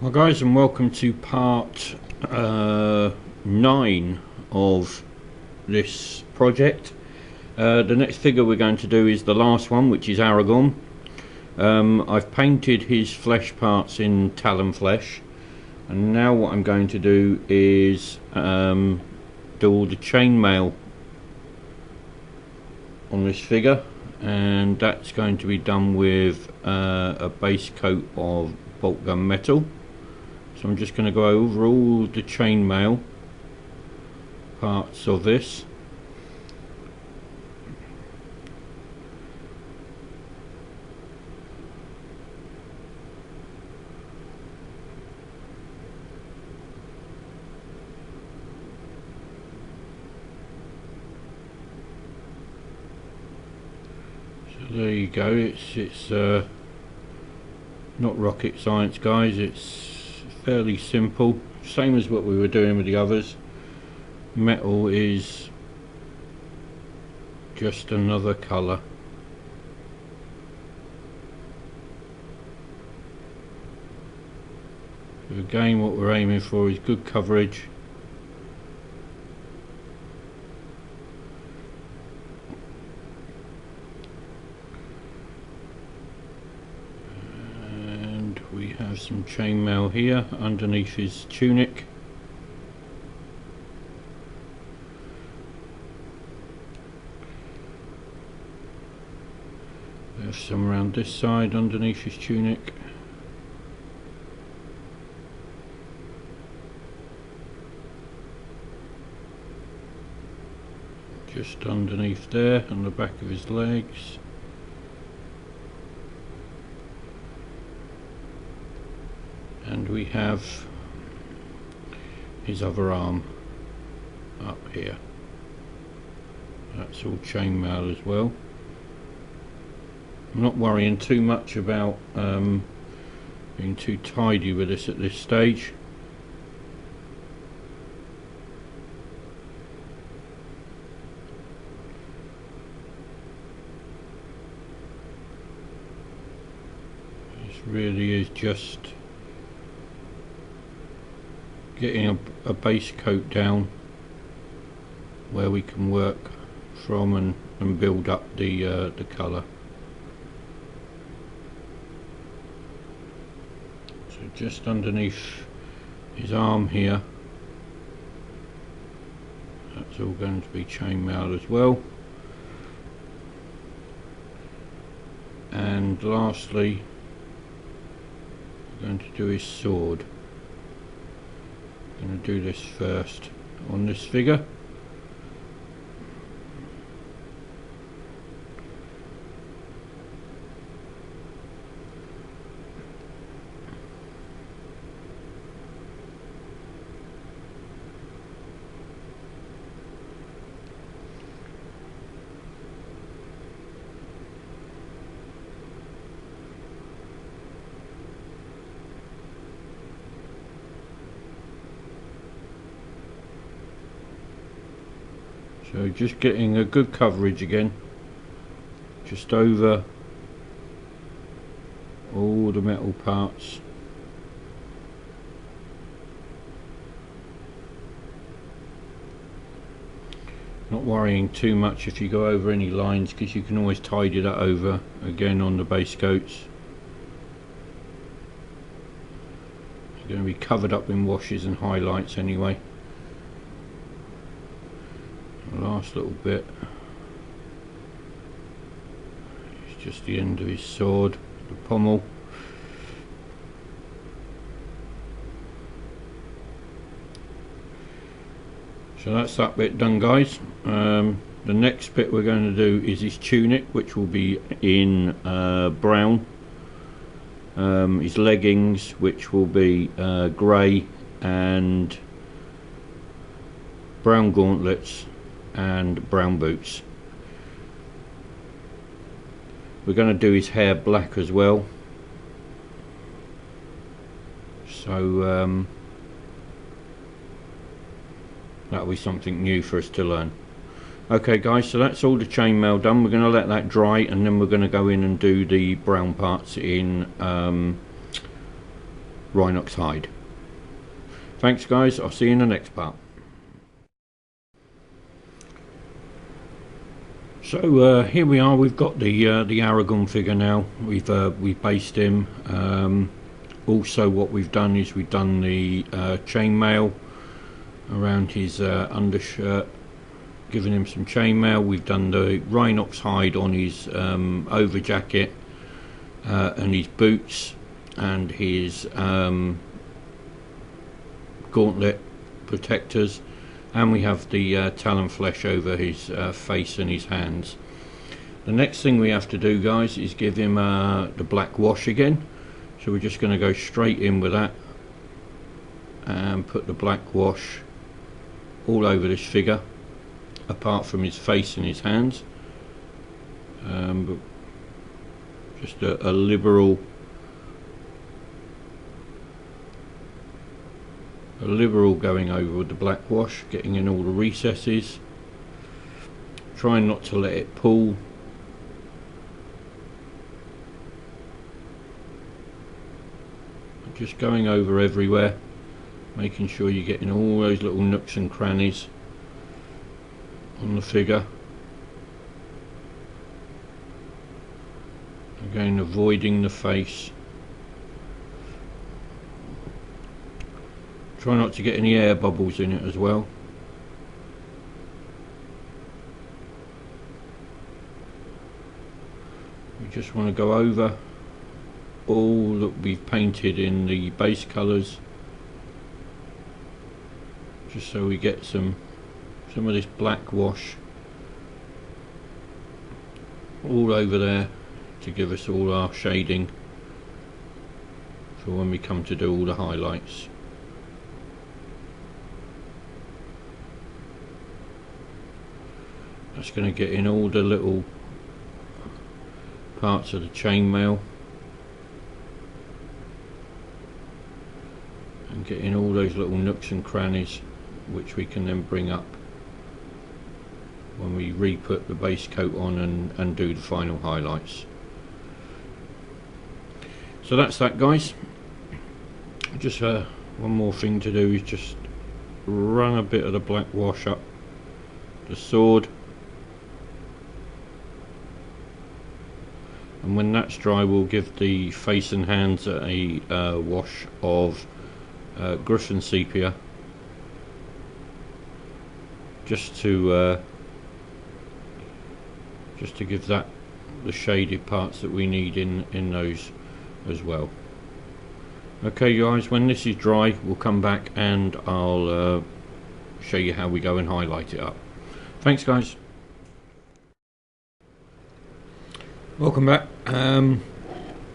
Well guys, and welcome to part 9 of this project. The next figure we're going to do is the last one, which is Aragorn. I've painted his flesh parts in talon flesh, and now what I'm going to do is do all the chainmail on this figure, and that's going to be done with a base coat of bolt gun metal. So I'm just going to go over all the chainmail parts of this. So there you go. It's not rocket science, guys. It's fairly simple, same as what we were doing with the others. Metal is just another colour. So again, what we're aiming for is good coverage. We have some chainmail here underneath his tunic. There's some around this side underneath his tunic. Just underneath there on the back of his legs. And we have his other arm up here. That's all chainmail as well. I'm not worrying too much about being too tidy with this at this stage. This really is just getting a base coat down where we can work from and build up the colour. So just underneath his arm here, that's all going to be chainmail as well. And lastly, we're going to do his sword. I'm going to do this first on this figure. So just getting a good coverage again, just over all the metal parts. Not worrying too much if you go over any lines, because you can always tidy that over again on the base coats. It's going to be covered up in washes and highlights anyway. Last little bit, it's just the end of his sword, the pommel. So that's that bit done, guys. The next bit we're going to do is his tunic, which will be in brown. His leggings, which will be grey, and brown gauntlets and brown boots. We're going to do his hair black as well, so that'll be something new for us to learn. Okay guys, so that's all the chainmail done. We're going to let that dry, and then we're going to go in and do the brown parts in Rhinox hide. Thanks guys, I'll see you in the next part. So here we are, we've got the Aragorn figure now. We've based him. Also what we've done is we've done the chainmail around his undershirt, giving him some chainmail. We've done the Rhinox hide on his over jacket and his boots and his gauntlet protectors, and we have the talon flesh over his face and his hands. The next thing we have to do, guys, is give him the black wash again. So we're just going to go straight in with that and put the black wash all over this figure, apart from his face and his hands. But just a liberal going over with the black wash, getting in all the recesses, trying not to let it pull. Just going over everywhere, making sure you're getting all those little nooks and crannies on the figure. Again, avoiding the face. Try not to get any air bubbles in it as well. You just want to go over all that we've painted in the base colours, just so we get some of this black wash all over there to give us all our shading for when we come to do all the highlights. That's going to get in all the little parts of the chainmail and get in all those little nooks and crannies, which we can then bring up when we re-put the base coat on and do the final highlights. So that's that, guys. Just one more thing to do is just run a bit of the black wash up the sword, and when that's dry we'll give the face and hands a wash of Griffin sepia, just to give that the shaded parts that we need in those as well. Okay guys, when this is dry we'll come back and I'll show you how we go and highlight it up. Thanks guys. Welcome back.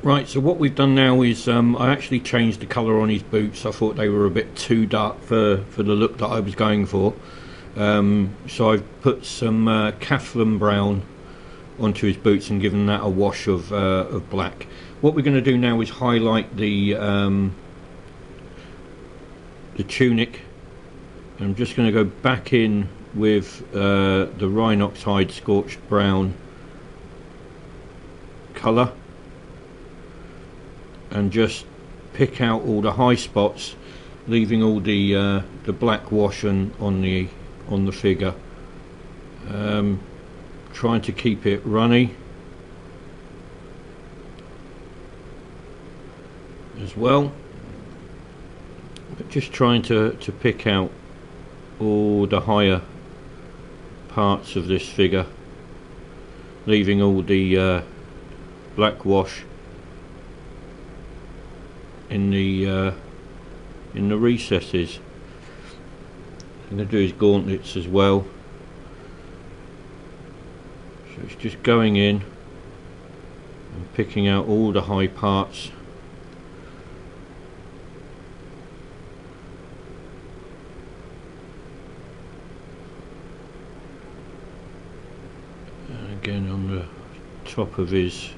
Right, so what we've done now is I actually changed the colour on his boots. I thought they were a bit too dark for the look that I was going for. So I've put some Catherine brown onto his boots and given that a wash of black. What we're going to do now is highlight the tunic. I'm just going to go back in with the Rhinox hide scorched brown colour and just pick out all the high spots, leaving all the black wash on the figure. Trying to keep it runny as well, but just trying to pick out all the higher parts of this figure, leaving all the black wash in the recesses. I'm going to do his gauntlets as well. So it's just going in and picking out all the high parts. And again on the top of his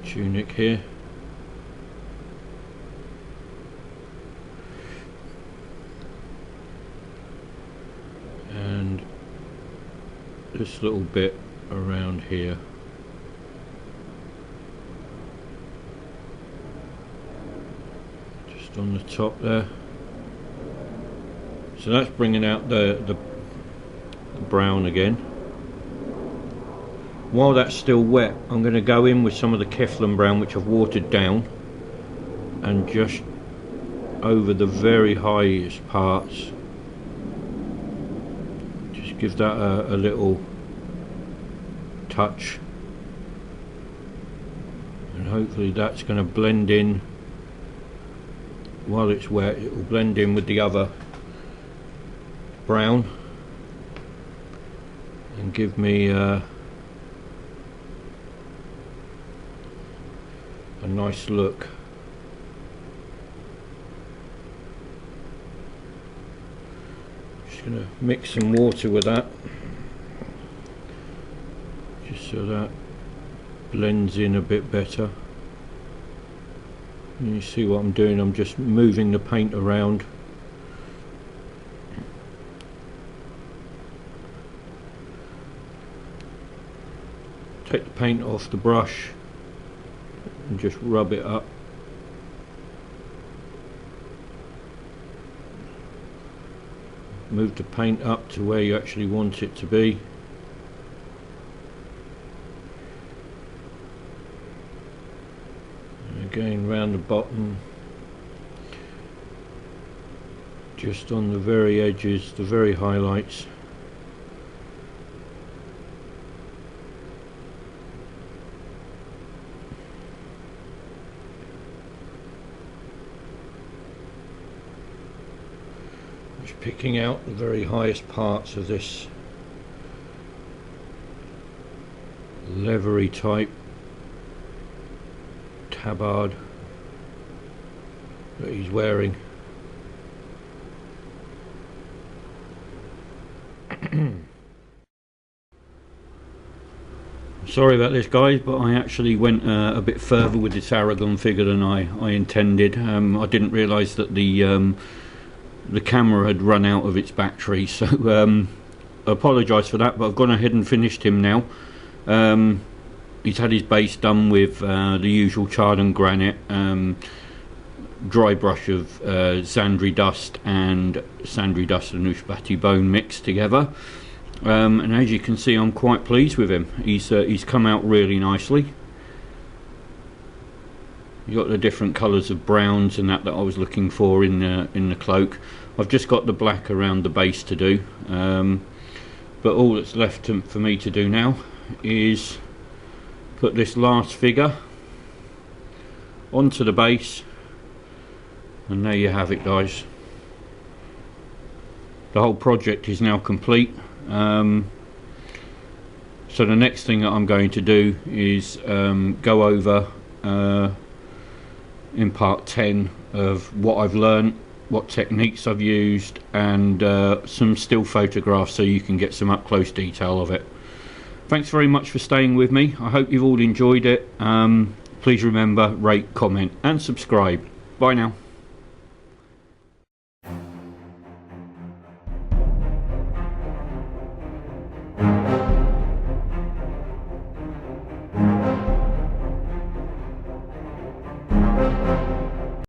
tunic here. And this little bit around here. just on the top there. So that's bringing out the brown again. While that's still wet, I'm going to go in with some of the Keflin brown, which I've watered down, and just over the very highest parts, just give that a little touch, and hopefully that's going to blend in. While it's wet, it will blend in with the other brown and give me a nice look. Just going to mix some water with that, just so that blends in a bit better. And you see what I'm doing, I'm just moving the paint around. Take the paint off the brush and just rub it up. Move the paint up to where you actually want it to be. And again round the bottom, just on the very edges, the very highlights. Picking out the very highest parts of this leathery type tabard that he's wearing. Sorry about this, guys, but I actually went a bit further with this Aragorn figure than I intended. I didn't realise that the camera had run out of its battery, so I apologise for that, but I've gone ahead and finished him now. He's had his base done with the usual charred and granite, dry brush of Sandry dust and Ushabti bone mixed together, and as you can see, I'm quite pleased with him. He's come out really nicely. You've got the different colours of browns and that I was looking for in the cloak. I've just got the black around the base to do, but all that's left for me to do now is put this last figure onto the base, and there you have it, guys. The whole project is now complete. So the next thing that I'm going to do is go over in part 10 of what I've learned, what techniques I've used, and some still photographs so you can get some up close detail of it. Thanks very much for staying with me. I hope you've all enjoyed it. Please remember, rate, comment and subscribe. Bye now.